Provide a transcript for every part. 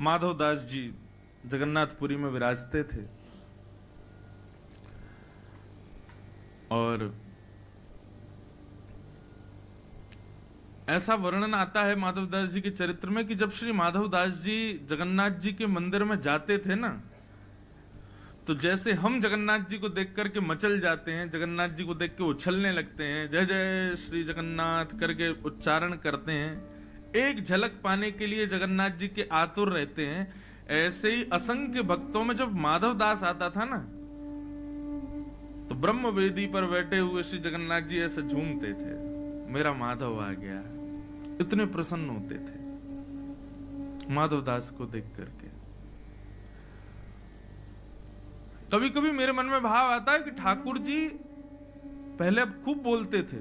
माधवदास जी जगन्नाथपुरी में विराजते थे और ऐसा वर्णन आता है माधवदास जी के चरित्र में कि जब श्री माधवदास जी जगन्नाथ जी के मंदिर में जाते थे ना, तो जैसे हम जगन्नाथ जी को देख करके मचल जाते हैं, जगन्नाथ जी को देख के उछलने लगते हैं, जय जय श्री जगन्नाथ करके उच्चारण करते हैं, एक झलक पाने के लिए जगन्नाथ जी के आतुर रहते हैं, ऐसे ही असंख्य भक्तों में जब माधवदास आता था ना, तो ब्रह्म वेदी पर बैठे हुए श्री जगन्नाथ जी ऐसे झूमते थे, मेरा माधव आ गया। इतने प्रसन्न होते थे माधवदास को देख करके। कभी कभी मेरे मन में भाव आता है कि ठाकुर जी पहले खूब बोलते थे,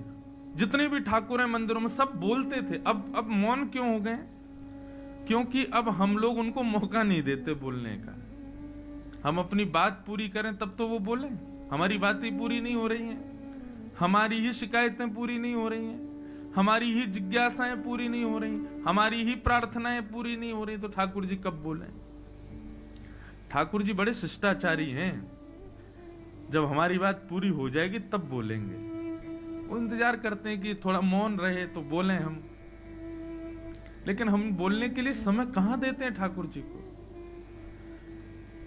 जितने भी ठाकुर हैं मंदिरों में सब बोलते थे, अब मौन क्यों हो गए? क्योंकि अब हम लोग उनको मौका नहीं देते बोलने का। हम अपनी बात पूरी करें तब तो वो बोले। हमारी बातें पूरी नहीं हो रही हैं, हमारी ही शिकायतें पूरी नहीं हो रही हैं, हमारी ही जिज्ञासाएं पूरी नहीं हो रही, हमारी ही प्रार्थनाएं पूरी नहीं हो रही, तो ठाकुर जी कब बोले? ठाकुर जी बड़े शिष्टाचारी हैं, जब हमारी बात पूरी हो जाएगी तब बोलेंगे। वो इंतजार करते हैं कि थोड़ा मौन रहे तो बोलें हम, लेकिन हम बोलने के लिए समय कहां देते हैं ठाकुर जी को?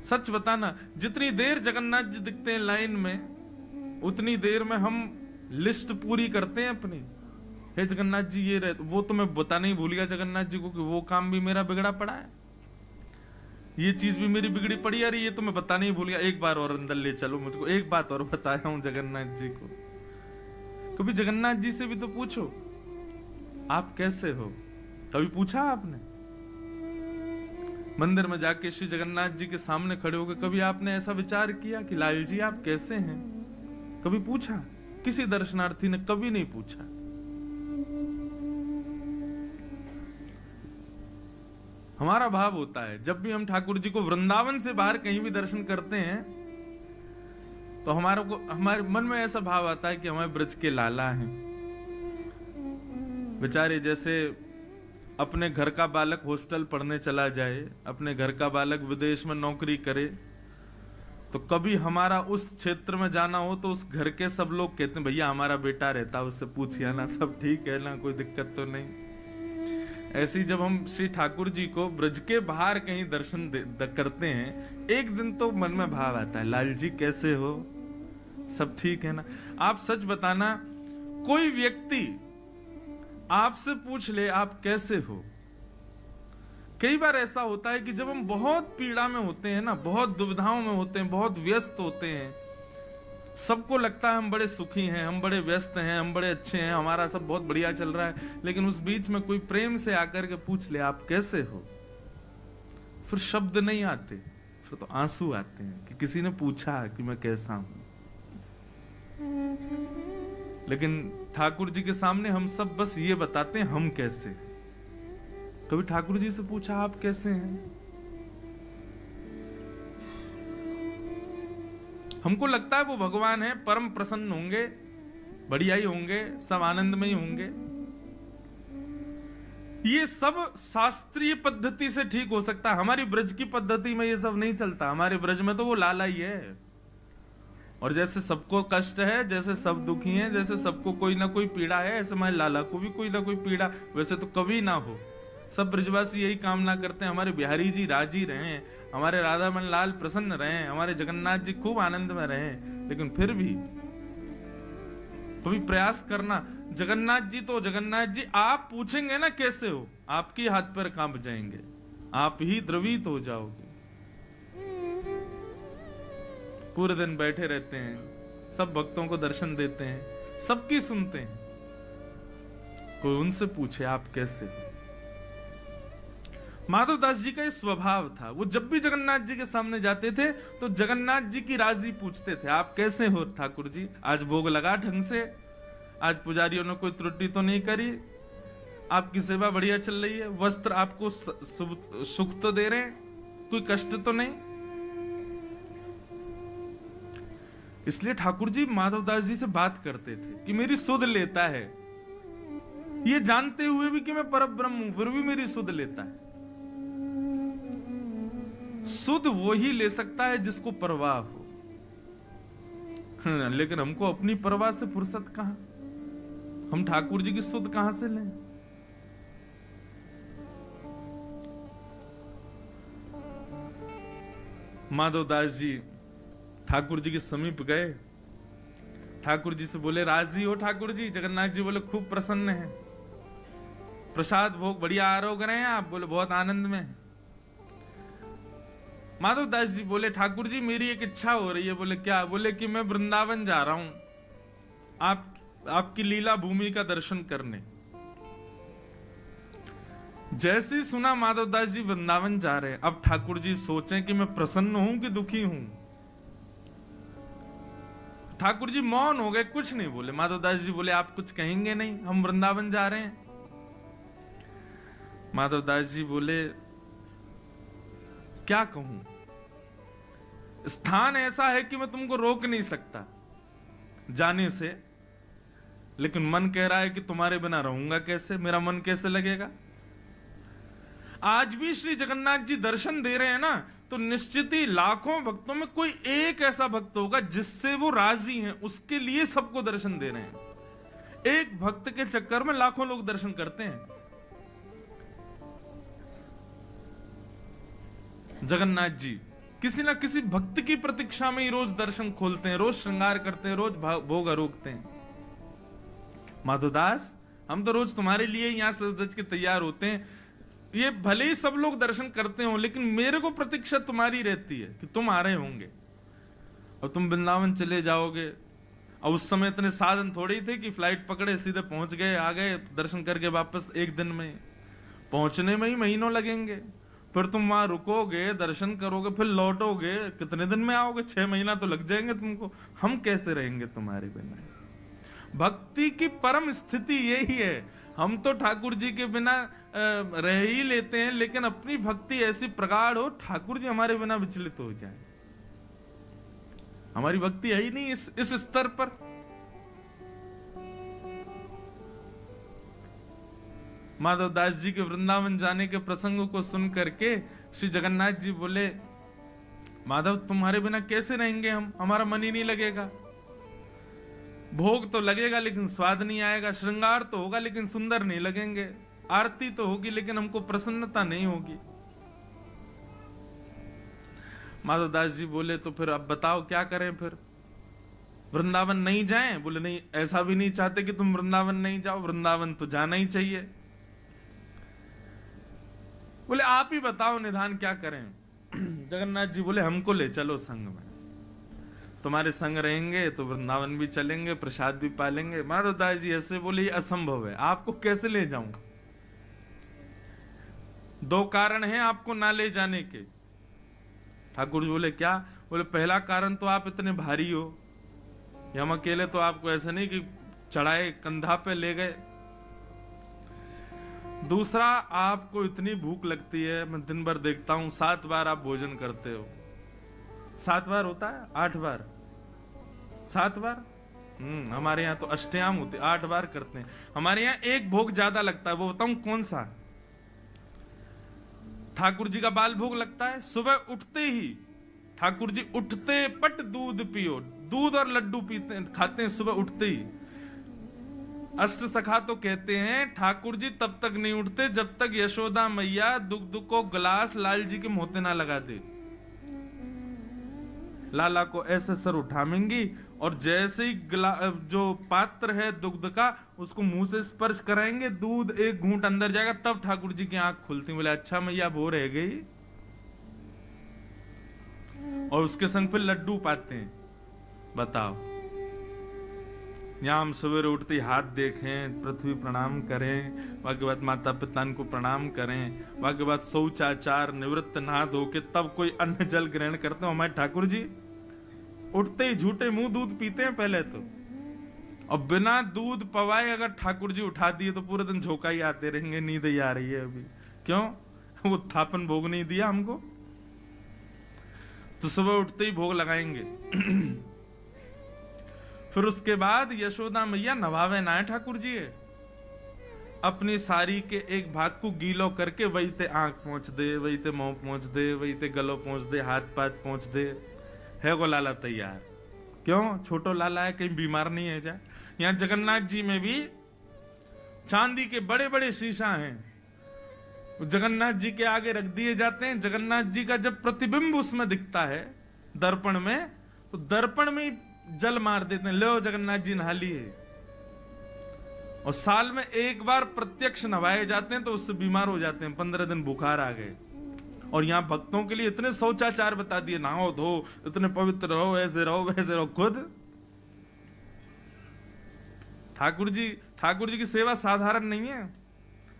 सच बताना, जितनी देर जगन्नाथ जी दिखते हैं लाइन में, उतनी देर में हम लिस्ट पूरी करते हैं अपनी। हे जगन्नाथ जी ये रहे, वो तो मैं बताना ही भूल गया जगन्नाथ जी को कि वो काम भी मेरा बिगड़ा पड़ा है, ये चीज भी मेरी बिगड़ी पड़ी, यार ये तो मैं बताना ही भूल गया, एक बार और अंदर ले चलो मुझको, एक बात और बताया हूं जगन्नाथ जी को। कभी जगन्नाथ जी से भी तो पूछो आप कैसे हो? कभी पूछा आपने? मंदिर में जाके श्री जगन्नाथ जी के सामने खड़े होकर कभी आपने ऐसा विचार किया कि लाल जी आप कैसे हैं? कभी पूछा? किसी दर्शनार्थी ने कभी नहीं पूछा। हमारा भाव होता है जब भी हम ठाकुर जी को वृंदावन से बाहर कहीं भी दर्शन करते हैं, तो हमारे मन में ऐसा भाव आता है कि हमारे ब्रज के लाला हैं। बेचारे जैसे अपने घर का बालक हॉस्टल पढ़ने चला जाए, अपने घर का बालक विदेश में नौकरी करे, तो कभी हमारा उस क्षेत्र में जाना हो तो उस घर के सब लोग कहते हैं भैया हमारा बेटा रहता है, उससे पूछिए ना, सब ठीक है ना, कोई दिक्कत तो नहीं। ऐसे ही जब हम श्री ठाकुर जी को ब्रज के बाहर कहीं दर्शन करते हैं, एक दिन तो मन में भाव आता है लाल जी कैसे हो, सब ठीक है ना? आप सच बताना, कोई व्यक्ति आपसे पूछ ले आप कैसे हो। कई बार ऐसा होता है कि जब हम बहुत पीड़ा में होते हैं ना, बहुत दुविधाओं में होते हैं, बहुत व्यस्त होते हैं, सबको लगता है हम बड़े सुखी हैं, हम बड़े व्यस्त हैं, हम बड़े अच्छे हैं, हमारा सब बहुत बढ़िया चल रहा है, लेकिन उस बीच में कोई प्रेम से आकर के पूछ ले आप कैसे हो, फिर शब्द नहीं आते, फिर तो आंसू आते हैं कि किसी ने पूछा कि मैं कैसा हूं। लेकिन ठाकुर जी के सामने हम सब बस ये बताते हैं हम कैसे। कभी ठाकुर जी से पूछा आप कैसे हैं? हमको लगता है वो भगवान है, परम प्रसन्न होंगे, बढ़िया ही होंगे, सब आनंद में ही होंगे। ये सब शास्त्रीय पद्धति से ठीक हो सकता है, हमारी ब्रज की पद्धति में ये सब नहीं चलता। हमारे ब्रज में तो वो लाला ही है, और जैसे सबको कष्ट है, जैसे सब दुखी हैं, जैसे सबको कोई ना कोई पीड़ा है, ऐसे हमारे लाला को भी कोई ना कोई पीड़ा वैसे तो कभी ना हो। सब ब्रजवासी यही कामना करते हैं हमारे बिहारी जी राजी रहें, हमारे राधामन लाल प्रसन्न रहें, हमारे जगन्नाथ जी खूब आनंद में रहें। लेकिन फिर भी कभी प्रयास करना, जगन्नाथ जी तो जगन्नाथ जी, आप पूछेंगे ना कैसे हो, आपकी हाथ पैर कांप जाएंगे, आप ही द्रवित हो जाओगे। पूरे दिन बैठे रहते हैं, सब भक्तों को दर्शन देते हैं, सबकी सुनते हैं, कोई उनसे पूछे आप कैसे हो? माधवदास जी का ये स्वभाव था, वो जब भी जगन्नाथ जी के सामने जाते थे तो जगन्नाथ जी की राजी पूछते थे आप कैसे हो ठाकुर जी, आज भोग लगा ढंग से, आज पुजारियों ने कोई त्रुटि तो नहीं करी, आपकी सेवा बढ़िया चल रही है, वस्त्र आपको सुख तो दे रहे हैं, कोई कष्ट तो नहीं। इसलिए ठाकुर जी माधवदास जी से बात करते थे कि मेरी सुध लेता है, ये जानते हुए भी कि मैं परब्रह्म हूं, फिर भी मेरी सुध लेता है। सुध वो ही ले सकता है जिसको परवाह हो। लेकिन हमको अपनी परवाह से फुर्सत कहां, हम ठाकुर जी की सुध कहां से लें? माधवदास जी ठाकुर जी के समीप गए, ठाकुर जी से बोले, राजी हो ठाकुर जी? जगन्नाथ जी बोले, खूब प्रसन्न है। प्रसाद भोग बढ़िया आरोग रहे हैं आप? बोले, बहुत आनंद में। माधवदास जी बोले, ठाकुर जी मेरी एक इच्छा हो रही है। बोले, क्या? बोले कि मैं वृंदावन जा रहा हूं आपकी लीला भूमि का दर्शन करने। जैसे ही सुना माधवदास जी वृंदावन जा रहे हैं, अब ठाकुर जी सोचें कि मैं प्रसन्न हूं कि दुखी हूं। ठाकुर जी मौन हो गए, कुछ नहीं बोले। माधवदास जी बोले, आप कुछ कहेंगे नहीं? हम वृंदावन जा रहे हैं। माधवदास जी बोले, क्या कहूं? स्थान ऐसा है कि मैं तुमको रोक नहीं सकता जाने से, लेकिन मन कह रहा है कि तुम्हारे बिना रहूंगा कैसे, मेरा मन कैसे लगेगा। आज भी श्री जगन्नाथ जी दर्शन दे रहे हैं ना, तो निश्चित ही लाखों भक्तों में कोई एक ऐसा भक्त होगा जिससे वो राजी हैं, उसके लिए सबको दर्शन दे रहे हैं। एक भक्त के चक्कर में लाखों लोग दर्शन करते हैं। जगन्नाथ जी किसी ना किसी भक्त की प्रतीक्षा में ही रोज दर्शन खोलते हैं, रोज श्रृंगार करते हैं, रोज भोग आरोगते हैं। माधवदास, हम तो रोज तुम्हारे लिए यहां सज के तैयार होते हैं। ये भले ही सब लोग दर्शन करते हो, लेकिन मेरे को प्रतीक्षा तुम्हारी रहती है कि तुम आ रहे होंगे और तुम वृंदावन चले जाओगे। और उस समय इतने साधन थोड़े ही थे कि फ्लाइट पकड़े सीधे पहुंच गए, आ गए, दर्शन करके वापस एक दिन में। पहुंचने में ही महीनों लगेंगे, फिर तुम वहां रुकोगे, दर्शन करोगे, फिर लौटोगे, कितने दिन में आओगे? 6 महीना तो लग जाएंगे तुमको। हम कैसे रहेंगे तुम्हारे बिना? भक्ति की परम स्थिति यही है। हम तो ठाकुर जी के बिना रह ही लेते हैं, लेकिन अपनी भक्ति ऐसी प्रगाढ़ हो ठाकुर जी हमारे बिना विचलित हो जाए। हमारी भक्ति है ही नहीं इस स्तर पर। माधवदास जी के वृंदावन जाने के प्रसंग को सुन करके श्री जगन्नाथ जी बोले, माधव तुम्हारे बिना कैसे रहेंगे हम? हमारा मन ही नहीं लगेगा। भोग तो लगेगा लेकिन स्वाद नहीं आएगा, श्रृंगार तो होगा लेकिन सुंदर नहीं लगेंगे, आरती तो होगी लेकिन हमको प्रसन्नता नहीं होगी। माधवदास जी बोले, तो फिर अब बताओ क्या करें? फिर वृंदावन नहीं जाएं? बोले, नहीं, ऐसा भी नहीं चाहते कि तुम वृंदावन नहीं जाओ, वृंदावन तो जाना ही चाहिए। बोले, आप ही बताओ निधान क्या करें? जगन्नाथ जी बोले, हमको ले चलो संग में, तुम्हारे संग रहेंगे तो वृंदावन भी चलेंगे, प्रसाद भी पालेंगे। माधवदास जी ऐसे बोले, ये असंभव है, आपको कैसे ले जाऊं? 2 कारण हैं आपको ना ले जाने के। ठाकुर जी बोले, क्या? बोले, पहला कारण तो आप इतने भारी हो, हम अकेले तो आपको ऐसे नहीं कि चढ़ाए कंधा पे ले गए। दूसरा, आपको इतनी भूख लगती है, मैं दिन भर देखता हूं 7 बार आप भोजन करते हो। 7 बार होता है? 8 बार? 7 बार? हमारे यहाँ तो अष्टयाम होते, 8 बार करते हैं। हमारे यहाँ एक भोग ज्यादा लगता है, वो बताऊं कौन सा? ठाकुर जी का बाल भोग लगता है। सुबह उठते ही ठाकुर जी उठते पट दूध पियो, दूध और लड्डू पीते खाते हैं सुबह उठते ही। अष्ट सखा तो कहते हैं ठाकुर जी तब तक नहीं उठते जब तक यशोदा मैया दुग्ध को गिलास लाल जी के मोते ना लगा दे। लाला को ऐसे सर उठाएंगी और जैसे ही जो पात्र है दुग्ध का उसको मुंह से स्पर्श कराएंगे, दूध एक घूंट अंदर जाएगा, तब ठाकुर जी की आंख खुलती। बोले, अच्छा मैया वो रह गई। और उसके संग फिर लड्डू पाते हैं। बताओ, यहां हम सवेरे उठते ही हाथ देखें, पृथ्वी प्रणाम करें, बाकी बात माता पिता को प्रणाम करें, बाकी बात शौचाचार निवृत्त नहा धो के तब कोई अन्न जल ग्रहण करते हो। हमारे ठाकुर जी उठते ही झूठे मुंह दूध पीते हैं पहले तो, और बिना दूध पवाए अगर ठाकुर जी उठा दिए तो पूरे दिन झोंका ही आते रहेंगे, नींद ही आ रही है अभी। क्यों? वो थापन भोग नहीं दिया हमको, तो सुबह उठते ही भोग लगाएंगे। फिर उसके बाद यशोदा मैया नवावे ना ठाकुर जी। अपनी साड़ी के एक भाग को गीलो करके वही ते आंख पहुंच दे, वही ते मुंह पहुंच दे, वही ते गलो पहुंच दे, हाथ पात पहुंच दे, है वो लाला तैयार। क्यों? छोटो लाला है, कहीं बीमार नहीं है जाए। यहाँ जगन्नाथ जी में भी चांदी के बड़े बड़े शीशा हैं, जगन्नाथ जी के आगे रख दिए जाते हैं। जगन्नाथ जी का जब प्रतिबिंब उसमें दिखता है दर्पण में, तो दर्पण में ही जल मार देते हैं, लो जगन्नाथ जी नहा लिए। और साल में एक बार प्रत्यक्ष नवाए जाते हैं, तो उससे बीमार हो जाते हैं, 15 दिन बुखार आ गए। और यहाँ भक्तों के लिए इतने शौचाचार बता दिए, नहाओ धो, इतने पवित्र रहो, ऐसे रहो वैसे रहो। खुद ठाकुर जी की सेवा साधारण नहीं है।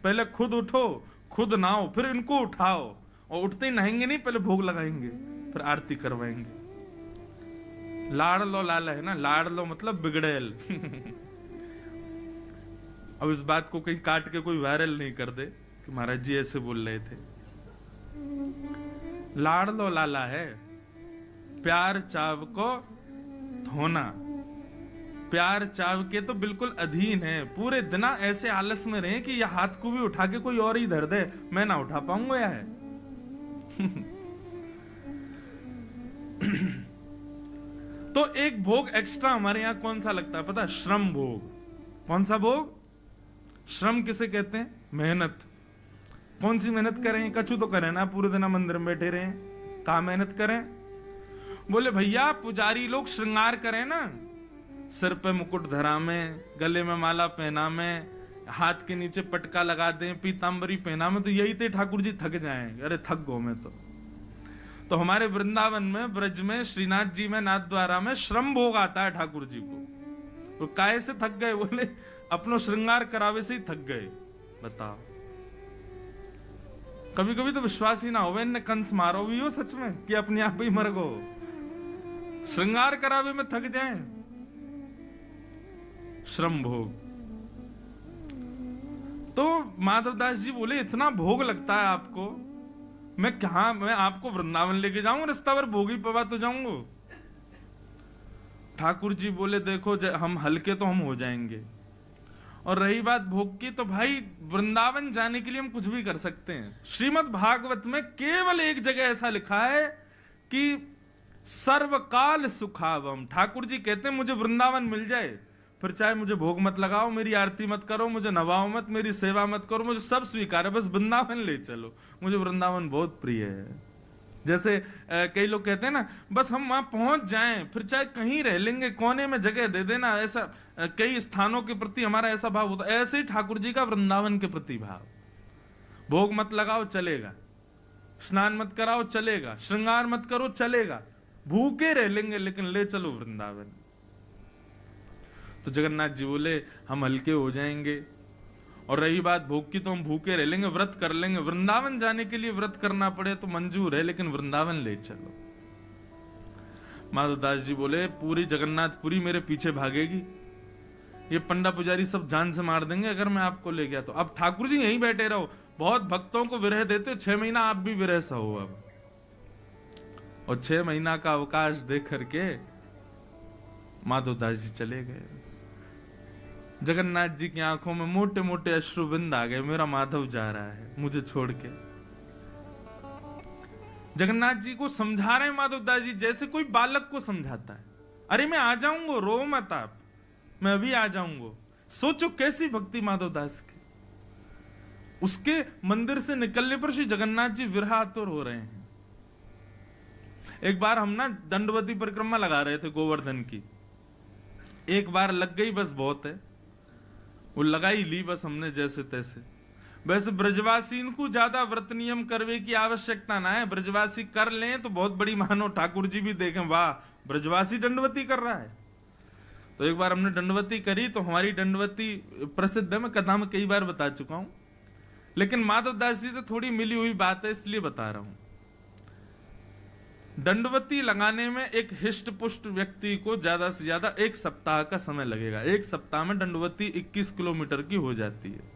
पहले खुद उठो, खुद नहाओ, फिर इनको उठाओ, और उठते ही नहाएंगे नहीं, पहले भोग लगाएंगे, फिर आरती करवाएंगे। लाड़ लो लाला है ना, लाड़ लो मतलब बिगड़ेल। अब इस बात को कहीं काट के कोई वायरल नहीं कर दे कि महाराज जी ऐसे बोल रहे थे। लाड़ लो लाला है, प्यार चाव को धोना, प्यार चाव के तो बिल्कुल अधीन है। पूरे दिन ऐसे आलस में रहे कि यह हाथ को भी उठा के कोई और ही धर दे, मैं ना उठा पाऊंगा या है। तो एक भोग एक्स्ट्रा हमारे यहां कौन सा लगता है पता है? श्रम भोग। कौन सा भोग? श्रम किसे कहते हैं? मेहनत। कौन सी मेहनत करें? कछु तो करें ना, पूरे दिन मंदिर में बैठे रहें, कहां मेहनत करें? बोले भैया पुजारी लोग श्रृंगार करें ना, सिर पे मुकुट धरा में, गले में माला पहना में, हाथ के नीचे पटका लगा दें, पीतांबरी पहना में, तो यही थे ठाकुर जी थक जाएं। अरे थक गो मैं तो हमारे वृंदावन में, ब्रज में, श्रीनाथ जी में, नाथद्वारा में श्रम भोग आता है ठाकुर जी को। तो काहे से थक गए? बोले अपनो श्रृंगार करावे से ही थक गए। बताओ, कभी कभी तो विश्वास ही ना हो, इनने कंस मारो भी हो सच में कि अपने आप ही मर गो, श्रृंगार करावे में थक जाएं। श्रम भोग। तो माधवदास जी बोले इतना भोग लगता है आपको, मैं आपको वृंदावन लेके जाऊंगा, रास्ता भर भोगी पवा तो जाऊंगा। ठाकुर जी बोले देखो हम हल्के तो हम हो जाएंगे, और रही बात भोग की, तो भाई वृंदावन जाने के लिए हम कुछ भी कर सकते हैं। श्रीमद् भागवत में केवल एक जगह ऐसा लिखा है कि सर्वकाल सुखावम। ठाकुर जी कहते हैं मुझे वृंदावन मिल जाए, फिर चाहे मुझे भोग मत लगाओ, मेरी आरती मत करो, मुझे नवाओ मत, मेरी सेवा मत करो, मुझे सब स्वीकार है, बस वृंदावन ले चलो। मुझे वृंदावन बहुत प्रिय है। जैसे कई लोग कहते हैं ना, बस हम वहां पहुंच जाएं, फिर चाहे कहीं रह लेंगे, कोने में जगह दे देना। ऐसा कई स्थानों के प्रति हमारा ऐसा भाव होता है, ऐसे ही ठाकुर जी का वृंदावन के प्रति भाव। भोग मत लगाओ चलेगा, स्नान मत कराओ चलेगा, श्रृंगार मत करो चलेगा, भूखे रह लेंगे लेकिन ले चलो वृंदावन। तो जगन्नाथ जी बोले हम हल्के हो जाएंगे, और रही बात भोग की तो हम भूखे रह लेंगे, व्रत कर लेंगे। वृंदावन जाने के लिए व्रत करना पड़े तो मंजूर है, लेकिन वृंदावन ले चलो। माधवदास जी बोले पूरी जगन्नाथपुरी मेरे पीछे भागेगी, ये पंडा पुजारी सब जान से मार देंगे अगर मैं आपको ले गया तो। अब ठाकुर जी यहीं बैठे रहो, बहुत भक्तों को विरह देते हो, 6 महीना आप भी विरह सहो अब। और 6 महीना का अवकाश दे करके माधवदास जी चले गए। जगन्नाथ जी की आंखों में मोटे मोटे अश्रुबिंद आ गए, मेरा माधव जा रहा है मुझे छोड़ के। जगन्नाथ जी को समझा रहे हैं माधवदास जी, जैसे कोई बालक को समझाता है, अरे मैं आ जाऊंगा, रो मत आप, मैं अभी आ जाऊंगा। सोचो कैसी भक्ति माधवदास की। उसके मंदिर से निकलने पर श्री जगन्नाथ जी विरहातुर हो रहे हैं। एक बार हम ना दंडवती परिक्रमा लगा रहे थे गोवर्धन की, एक बार लग गई बस बहुत है, वो लगाई ली बस हमने जैसे तैसे। वैसे ब्रजवासी इनको ज्यादा व्रत नियम करवे की आवश्यकता ना है, ब्रजवासी कर लें तो बहुत बड़ी मानो। ठाकुर जी भी देखें वाह ब्रजवासी दंडवती कर रहा है। तो एक बार हमने दंडवती करी, तो हमारी दंडवती प्रसिद्ध है, मैं कथा में कई बार बता चुका हूं, लेकिन माधवदास जी से थोड़ी मिली हुई बात है इसलिए बता रहा हूं। दंडवती लगाने में एक हिष्ट पुष्ट व्यक्ति को ज्यादा से ज्यादा 1 सप्ताह का समय लगेगा। 1 सप्ताह में दंडवती 21 किलोमीटर की हो जाती है,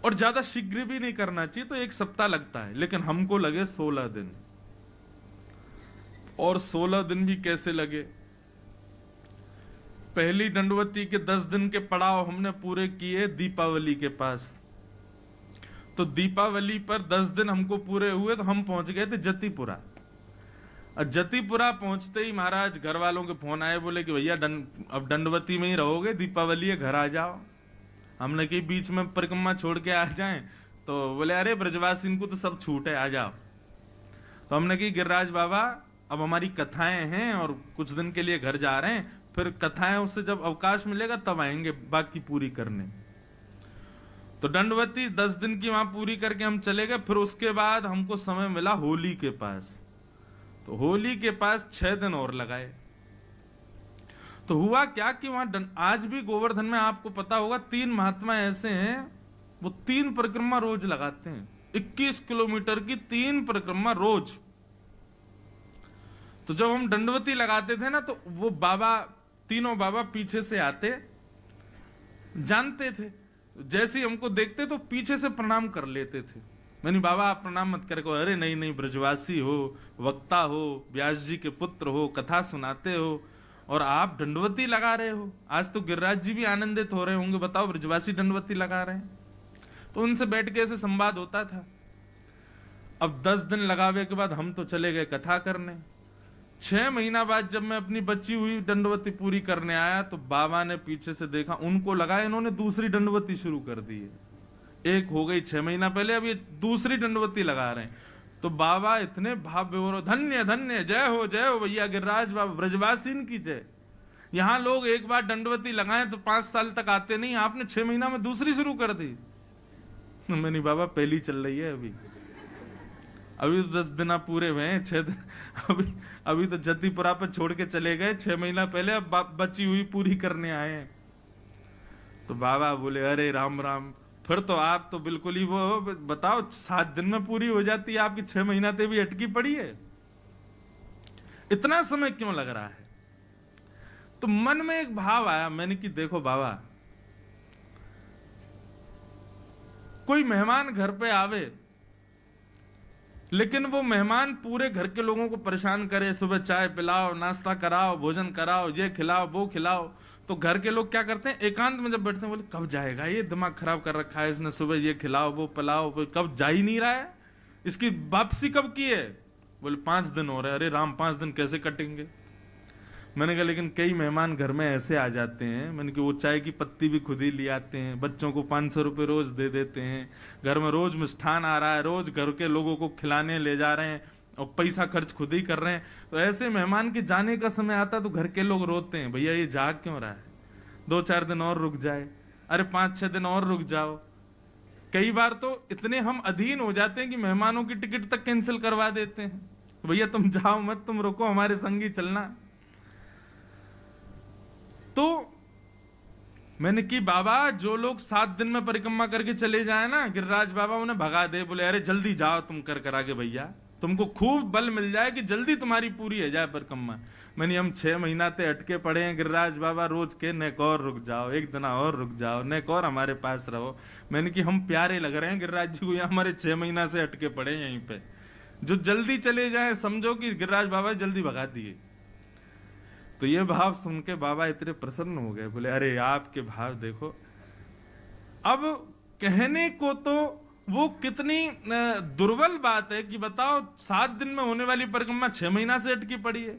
और ज्यादा शीघ्र भी नहीं करना चाहिए, तो 1 सप्ताह लगता है। लेकिन हमको लगे 16 दिन, और 16 दिन भी कैसे लगे? पहली दंडवती के 10 दिन के पड़ाव हमने पूरे किए दीपावली के पास। तो दीपावली पर 10 दिन हमको पूरे हुए तो हम पहुंच गए थे जतीपुरा। और जतीपुरा पहुंचते ही महाराज घर वालों के फोन आए, बोले कि भैया अब दंडवती में ही रहोगे, दीपावली है, घर आ जाओ। हमने कहीं बीच में परिक्रमा छोड़ के आ जाएं, तो बोले अरे ब्रजवासी को तो सब छूट है, आ जाओ। तो हमने कही गिरिराज बाबा अब हमारी कथाएं हैं और कुछ दिन के लिए घर जा रहे हैं, फिर कथाएं उससे जब अवकाश मिलेगा तब आएंगे बाकी पूरी करने। तो दंडवती 10 दिन की वहां पूरी करके हम चले गए। फिर उसके बाद हमको समय मिला होली के पास। तो होली के पास 6 दिन और लगाए। तो हुआ क्या कि वहां आज भी गोवर्धन में आपको पता होगा 3 महात्मा ऐसे हैं, वो 3 परिक्रमा रोज लगाते हैं। 21 किलोमीटर की 3 परिक्रमा रोज। तो जब हम दंडवती लगाते थे ना, तो वो बाबा, तीनों बाबा पीछे से आते, जानते थे, जैसे ही हमको देखते तो पीछे से प्रणाम कर लेते थे। मैंने बाबा आप प्रणाम मत करे। अरे नहीं नहीं, ब्रजवासी हो, वक्ता हो, व्यास जी के पुत्र हो, कथा सुनाते हो और आप दंडवती लगा रहे हो। आज तो गिरिराज जी भी आनंदित हो रहे होंगे, बताओ ब्रजवासी दंडवती लगा रहे हैं। तो उनसे बैठ के ऐसे संवाद होता था। अब 10 दिन लगावे के बाद हम तो चले गए कथा करने। 6 महीना बाद जब मैं अपनी बची हुई दंडवती पूरी करने आया तो बाबा ने पीछे से देखा, उनको लगा इन्होंने दूसरी दंडवती शुरू कर दी है। एक हो गई 6 महीना पहले, अब ये दूसरी दंडवती लगा रहे हैं। तो बाबा इतने भाव विभोर, धन्य धन्य, जय हो भैया गिरिराज बाबा, ब्रजवासीन की जय। यहाँ लोग एक बार दंडवती लगाएं तो 5 साल तक आते नहीं, आपने 6 महीना में दूसरी शुरू कर दी। मैंने बाबा पहली चल रही है अभी तो 10 दिन पूरे हुए हैं, 6 दिन अभी तो जतीपुरा पे छोड़ के चले गए 6 महीना पहले, अब बची हुई पूरी करने आए हैं। तो बाबा बोले अरे राम राम, फिर तो आप तो बिल्कुल ही वो, बताओ 7 दिन में पूरी हो जाती है, आपकी 6 महीना ते भी अटकी पड़ी है, इतना समय क्यों लग रहा है। तो मन में एक भाव आया, मैंने कि देखो बाबा, कोई मेहमान घर पे आवे लेकिन वो मेहमान पूरे घर के लोगों को परेशान करे, सुबह चाय पिलाओ, नाश्ता कराओ, भोजन कराओ, ये खिलाओ वो खिलाओ, तो घर के लोग क्या करते हैं, एकांत में जब बैठते हैं बोले कब जाएगा, ये दिमाग खराब कर रखा है इसने, सुबह ये खिलाओ वो पिलाओ, कब जा ही नहीं रहा है, इसकी वापसी कब की है। बोले 5 दिन हो रहे। अरे राम 5 दिन कैसे कटेंगे। मैंने कहा लेकिन कई मेहमान घर में ऐसे आ जाते हैं, मैंने कहा वो चाय की पत्ती भी खुद ही ले आते हैं, बच्चों को 500 रुपये रोज दे देते हैं, घर में रोज मिष्ठान आ रहा है, रोज घर के लोगों को खिलाने ले जा रहे हैं और पैसा खर्च खुद ही कर रहे हैं। तो ऐसे मेहमान के जाने का समय आता तो घर के लोग रोते हैं, भैया ये जा क्यों रहा है, 2-4 दिन और रुक जाए, अरे 5-6 दिन और रुक जाओ। कई बार तो इतने हम अधीन हो जाते हैं कि मेहमानों की टिकट तक कैंसिल करवा देते हैं, भैया तुम जाओ मत, तुम रुको, हमारे संग ही चलना। तो मैंने कि बाबा जो लोग 7 दिन में परिक्रमा करके चले जाए ना, गिरिराज बाबा उन्हें भगा दे, बोले अरे जल्दी जाओ तुम कर आगे भैया, तुमको खूब बल मिल जाए कि जल्दी तुम्हारी पूरी हो जाए परिक्रमा। मैंने हम 6 महीना ते अटके पड़े हैं गिरिराज बाबा, रोज के नेक और रुक जाओ, एक दिन और रुक जाओ, नेक और हमारे पास रहो। मैंने कि हम प्यारे लग रहे हैं गिरिराज जी को, यहाँ हमारे 6 महीना से अटके पड़े हैं यहीं पे, जो जल्दी चले जाए समझो कि गिरिराज बाबा जल्दी भगा दिए। तो ये भाव सुन के बाबा इतने प्रसन्न हो गए, बोले अरे आपके भाव देखो। अब कहने को तो वो कितनी दुर्बल बात है कि बताओ 7 दिन में होने वाली परिक्रमा 6 महीना से अटकी पड़ी है,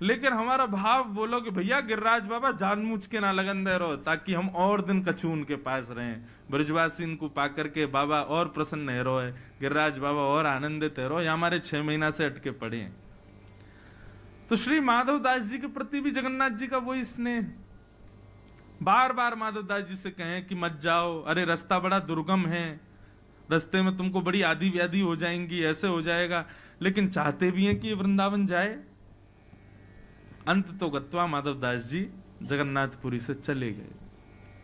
लेकिन हमारा भाव बोलो कि भैया गिरिराज बाबा जानबूझ के ना लगन दे रहो, ताकि हम और दिन कछु उनके पास रहें, ब्रजवासी इनको पाकर के बाबा और प्रसन्न है रहो, गिरिराज बाबा और आनंदित है रहो, या हमारे 6 महीना से अटके पड़े हैं। तो श्री माधव दास जी के प्रति भी जगन्नाथ जी का वही स्नेह, बार बार माधव दास जी से कहें कि मत जाओ, अरे रास्ता बड़ा दुर्गम है, रास्ते में तुमको बड़ी आदि व्याधि हो जाएंगी, ऐसे हो जाएगा, लेकिन चाहते भी हैं कि वृंदावन जाए। अंत तो गत्वा माधव दास जी जगन्नाथपुरी से चले गए।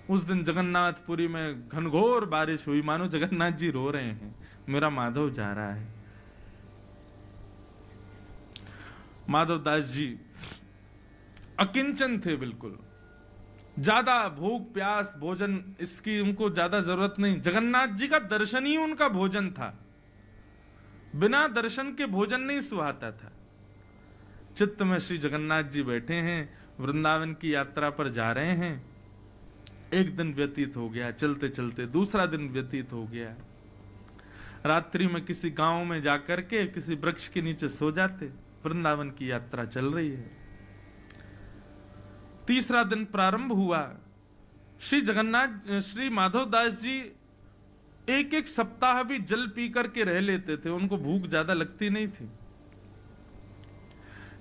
उस दिन जगन्नाथपुरी में घनघोर बारिश हुई, मानो जगन्नाथ जी रो रहे हैं, मेरा माधव जा रहा है। माधव दास जी अकिंचन थे, बिल्कुल ज्यादा भूख प्यास भोजन इसकी उनको ज्यादा जरूरत नहीं, जगन्नाथ जी का दर्शन ही उनका भोजन था, बिना दर्शन के भोजन नहीं सुहाता था। चित्त में श्री जगन्नाथ जी बैठे हैं, वृंदावन की यात्रा पर जा रहे हैं। एक दिन व्यतीत हो गया, चलते चलते दूसरा दिन व्यतीत हो गया। रात्रि में किसी गांव में जाकर के किसी वृक्ष के नीचे सो जाते। वृंदावन की यात्रा चल रही है। तीसरा दिन प्रारंभ हुआ। श्री माधव दास जी एक एक सप्ताह भी जल पी करके रह लेते थे, उनको भूख ज्यादा लगती नहीं थी।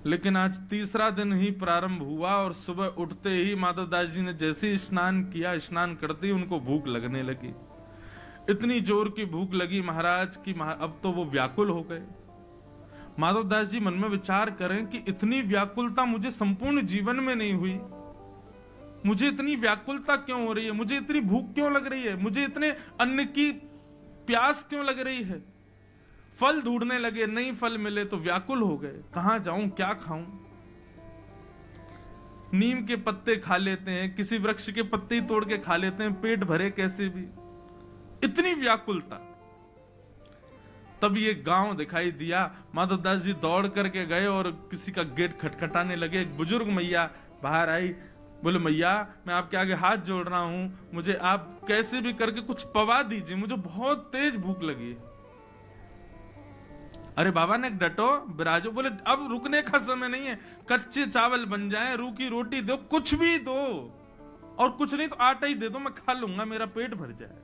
लेकिन आज तीसरा दिन ही प्रारंभ हुआ और सुबह उठते ही माधव दास जी ने जैसे ही स्नान किया, स्नान करते ही उनको भूख लगने लगी। इतनी जोर की भूख लगी महाराज की अब तो वो व्याकुल हो गए। माधव दास जी मन में विचार करें कि इतनी व्याकुलता मुझे संपूर्ण जीवन में नहीं हुई। मुझे इतनी व्याकुलता क्यों हो रही है? मुझे इतनी भूख क्यों लग रही है? मुझे इतने अन्न की प्यास क्यों लग रही है? फल ढूंढने लगे, नहीं फल मिले तो व्याकुल हो गए। कहां जाऊं, क्या खाऊं? नीम के पत्ते खा लेते हैं, किसी वृक्ष के पत्ते ही तोड़ के खा लेते हैं, पेट भरे कैसे भी। इतनी व्याकुलता। तब ये गांव दिखाई दिया। माधव दास जी दौड़ करके गए और किसी का गेट खटखटाने लगे। एक बुजुर्ग मैया बाहर आई, बोले मैया मैं आपके आगे हाथ जोड़ रहा हूं, मुझे आप कैसे भी करके कुछ पवा दीजिए, मुझे बहुत तेज भूख लगी है। अरे बाबा ने डटो, बिराजो। बोले अब रुकने का समय नहीं है, कच्चे चावल बन जाए, रूखी रोटी दो, कुछ भी दो, और कुछ नहीं तो आटा ही दे दो, मैं खा लूंगा, मेरा पेट भर जाए।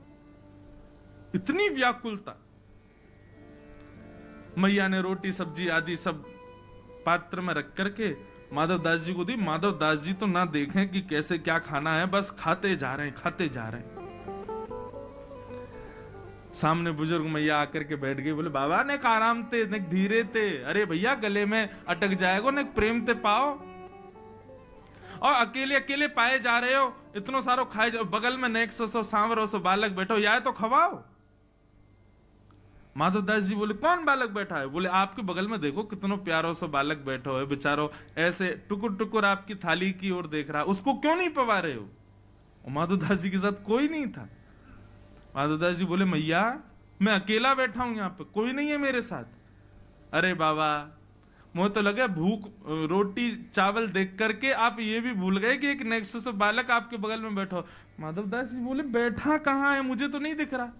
इतनी व्याकुलता। मैया ने रोटी सब्जी आदि सब पात्र में रख करके माधव दास जी को दी। माधव दास जी तो ना देखें कि कैसे क्या खाना है, बस खाते जा रहे हैं, खाते जा रहे हैं। सामने बुजुर्ग मैया आकर के बैठ गई। बोले बाबा ने आराम थे, ने धीरे थे। अरे भैया गले में अटक जाएगा, ने प्रेम ते पाओ, और अकेले अकेले पाए जा रहे हो, इतनो सारो खाए जाओ। बगल में नेक सो सांवरो सो बालक बैठो, या तो खवाओ। माधव दास जी बोले कौन बालक बैठा है? बोले आपके बगल में देखो कितनो प्यारो सो बालक बैठो है, बेचारो ऐसे टुकुर टुकुर आपकी थाली की ओर देख रहा, उसको क्यों नहीं पवा रहे हो? और माधव दास जी के साथ कोई नहीं था। माधव दास जी बोले मैया मैं अकेला बैठा हूं, यहाँ पे कोई नहीं है मेरे साथ। अरे बाबा मुझे तो लगा भूख रोटी चावल देख करके आप ये भी भूल गए कि एक नेक्स्ट से बालक आपके बगल में बैठो। माधव दास जी बोले बैठा कहाँ है, मुझे तो नहीं दिख रहा।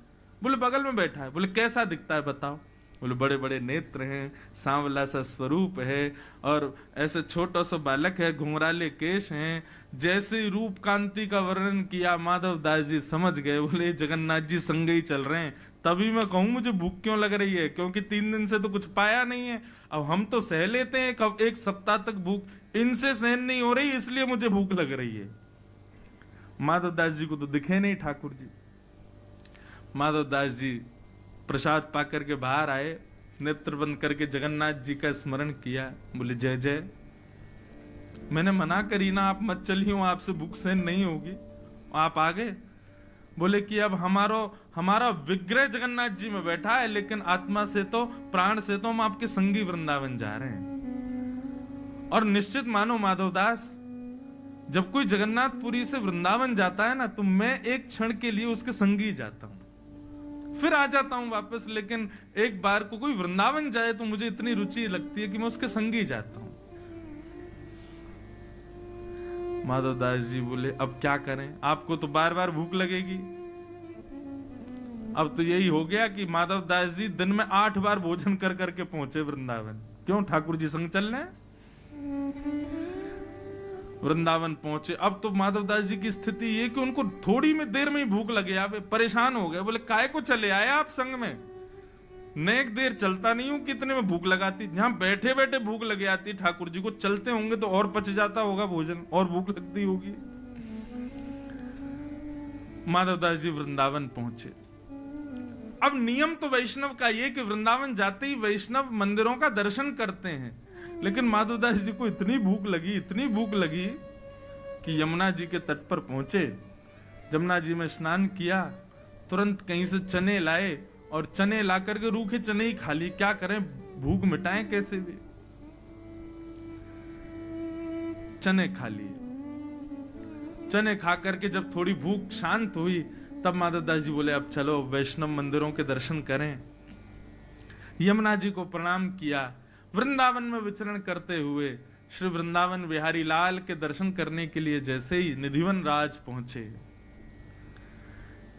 बोले बगल में बैठा है। बोले कैसा दिखता है बताओ? बोले बड़े बड़े नेत्र हैं, सांवला सा स्वरूप है, और ऐसे छोटा सा बालक है, घुंघराले केश हैं। जैसे रूप कांति का वर्णन किया माधव दास जी समझ गए। बोले जगन्नाथ जी संग ही चल रहे हैं। तभी मैं कहूं मुझे भूख क्यों लग रही है, क्योंकि 3 दिन से तो कुछ पाया नहीं है। अब हम तो सह लेते हैं एक सप्ताह तक भूख, इनसे सहन नहीं हो रही, इसलिए मुझे भूख लग रही है। माधव दास जी को तो दिखे नहीं ठाकुर जी। माधव दास जी प्रसाद पा करके बाहर आए, नेत्र बंद करके जगन्नाथ जी का स्मरण किया। बोले जय जय, मैंने मना करी ना, आप मत चलिए, आपसे भूख सहन नहीं होगी, आप आ गए। बोले कि अब हमारा विग्रह जगन्नाथ जी में बैठा है, लेकिन आत्मा से तो प्राण से तो हम आपके संगी वृंदावन जा रहे हैं। और निश्चित मानो माधव दास, जब कोई जगन्नाथपुरी से वृंदावन जाता है ना, तो मैं एक क्षण के लिए उसके संगी जाता हूं, फिर आ जाता हूं वापस। लेकिन एक बार को कोई वृंदावन जाए तो मुझे इतनी रुचि लगती है कि मैं उसके संगी जाता हूं। माधव दास जी बोले अब क्या करें, आपको तो बार बार भूख लगेगी। अब तो यही हो गया कि माधव दास जी दिन में 8 बार भोजन कर करके पहुंचे वृंदावन। क्यों? ठाकुर जी संग चल रहे। वृंदावन पहुंचे। अब तो माधव दास जी की स्थिति ये कि उनको थोड़ी में देर में ही भूख लगे, आप परेशान हो गए। बोले काय को चले आए आप संग में, नेक देर चलता नहीं हूं, कितने में भूख लगाती, जहां बैठे बैठे भूख लगे आती। ठाकुर जी को चलते होंगे तो और पच जाता होगा भोजन, और भूख लगती होगी। माधव दास जी वृंदावन पहुंचे। अब नियम तो वैष्णव का ये कि वृंदावन जाते ही वैष्णव मंदिरों का दर्शन करते हैं, लेकिन माधव दास जी को इतनी भूख लगी कि यमुना जी के तट पर पहुंचे। यमुना जी में स्नान किया, तुरंत कहीं से चने लाए, और चने ला करके रूखे चने ही खा लिए। क्या करें, भूख मिटाएं कैसे भी। चने खा लिए। चने खा करके जब थोड़ी भूख शांत हुई, तब माधव दास जी बोले अब चलो वैष्णव मंदिरों के दर्शन करें। यमुना जी को प्रणाम किया। वृंदावन में विचरण करते हुए श्री वृंदावन बिहारी लाल के दर्शन करने के लिए जैसे ही निधिवन राज पहुंचे,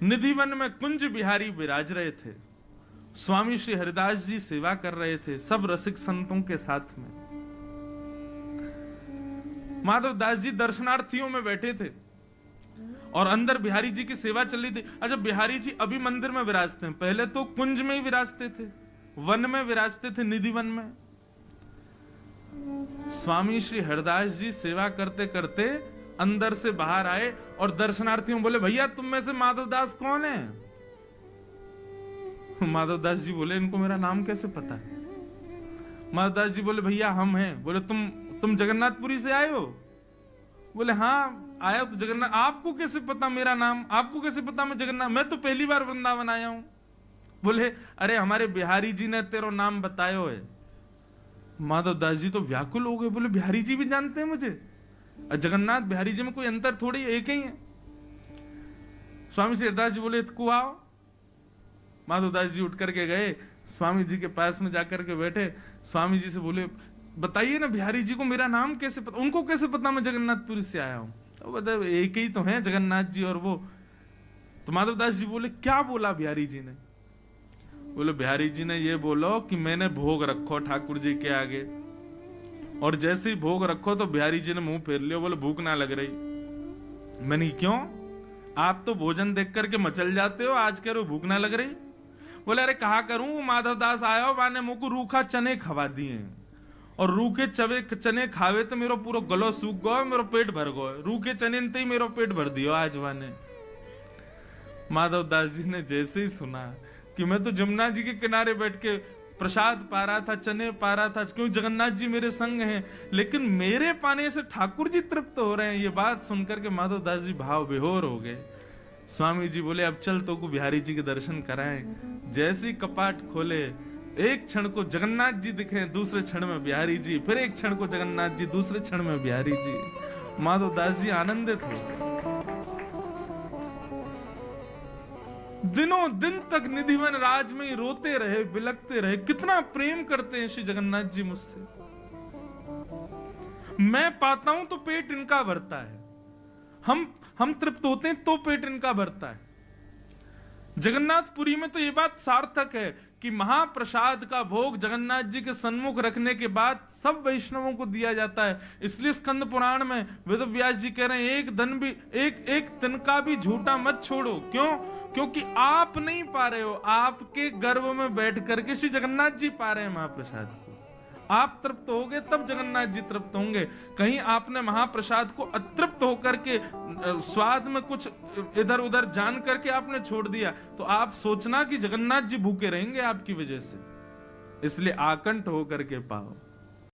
निधिवन में कुंज बिहारी विराज रहे थे, स्वामी श्री हरिदास जी सेवा कर रहे थे सब रसिक संतों के साथ में। माधव दास जी दर्शनार्थियों में बैठे थे और अंदर बिहारी जी की सेवा चल रही थी। अच्छा, बिहारी जी अभी मंदिर में विराजते हैं, पहले तो कुंज में ही विराजते थे, वन में विराजते थे, निधि वन में। स्वामी श्री हरिदास जी सेवा करते करते अंदर से बाहर आए और दर्शनार्थियों बोले, भैया तुम में से माधव दास कौन है? माधव दास जी बोले, इनको मेरा नाम कैसे पता है? माधव दास जी बोले, भैया हम हैं। बोले, तुम जगन्नाथपुरी से आए हो? बोले, हाँ आया तो जगन्नाथ। आपको कैसे पता मेरा नाम? आपको कैसे पता मैं जगन्नाथ? मैं तो पहली बार वृंदावन आया हूं। बोले, अरे हमारे बिहारी जी ने तेरा नाम बतायो है। माधव दास जी तो व्याकुल हो गए, बोले, बिहारी जी भी जानते हैं मुझे? जगन्नाथ बिहारी जी में कोई अंतर थोड़ी, एक ही है। स्वामी श्री हरिदास जी बोले, इतको आओ। माधव दास जी उठ करके गए, स्वामी जी के पास में जाकर के बैठे, स्वामी जी से बोले, बताइए ना बिहारी जी को मेरा नाम कैसे पता? उनको कैसे पता मैं जगन्नाथपुरी से आया हूं? तो बता, एक ही तो है जगन्नाथ जी और वो। तो माधव दास जी बोले, क्या बोला बिहारी जी ने? बोले, बिहारी जी ने ये बोलो कि मैंने भोग रखो ठाकुर जी के आगे, और जैसे ही भोग रखो तो बिहारी जी ने मुंह फेर लिया। बोले, भूख ना लग रही। मैंने, क्यों? आप तो भोजन देख करके मचल जाते हो, आज कह रहे हो भूख ना लग रही? बोले, अरे कहा करूं, माधव दास आया हो, माने मुंह को रूखा चने खवा दिए, और रूखे चने खावे तो मेरो पूरा गलो सूख गयो, मेरो पेट भर गयो। रूखे चने ही मेरो पेट भर दियो आज वाने। माधव दास जी ने जैसे ही सुना कि मैं तो जमुना जी के किनारे बैठ के प्रसाद पा रहा था, चने पा रहा था, क्यों जगन्नाथ जी मेरे संग हैं, लेकिन मेरे पाने से ठाकुर जी तृप्त हो रहे हैं, ये बात सुनकर के माधव दास जी भाव विभोर हो गए। स्वामी जी बोले, अब चल तो को बिहारी जी के दर्शन कराएं। जैसे ही कपाट खोले, एक क्षण को जगन्नाथ जी दिखे, दूसरे क्षण में बिहारी जी, फिर एक क्षण को जगन्नाथ जी, दूसरे क्षण में बिहारी जी। माधव दास जी आनंदित हो। दिनों दिन तक निधिवन राज में ही रोते रहे, बिलखते रहे, कितना प्रेम करते हैं श्री जगन्नाथ जी मुझसे। मैं पाता हूं तो पेट इनका भरता है, हम तृप्त होते हैं तो पेट इनका भरता है। जगन्नाथपुरी में तो ये बात सार्थक है कि महाप्रसाद का भोग जगन्नाथ जी के सन्मुख रखने के बाद सब वैष्णवों को दिया जाता है। इसलिए स्कंद पुराण में वेदव्यास जी कह रहे हैं, एक तिनका भी झूठा मत छोड़ो। क्यों? क्योंकि आप नहीं पा रहे हो, आपके गर्भ में बैठ करके श्री जगन्नाथ जी पा रहे हैं महाप्रसाद को। आप तृप्त होगे तब जगन्नाथ जी तृप्त होंगे। कहीं आपने महाप्रसाद को अतृप्त होकर के स्वाद में कुछ इधर उधर जान करके आपने छोड़ दिया, तो आप सोचना कि जगन्नाथ जी भूखे रहेंगे आपकी वजह से। इसलिए आकंठ होकर के पाओ।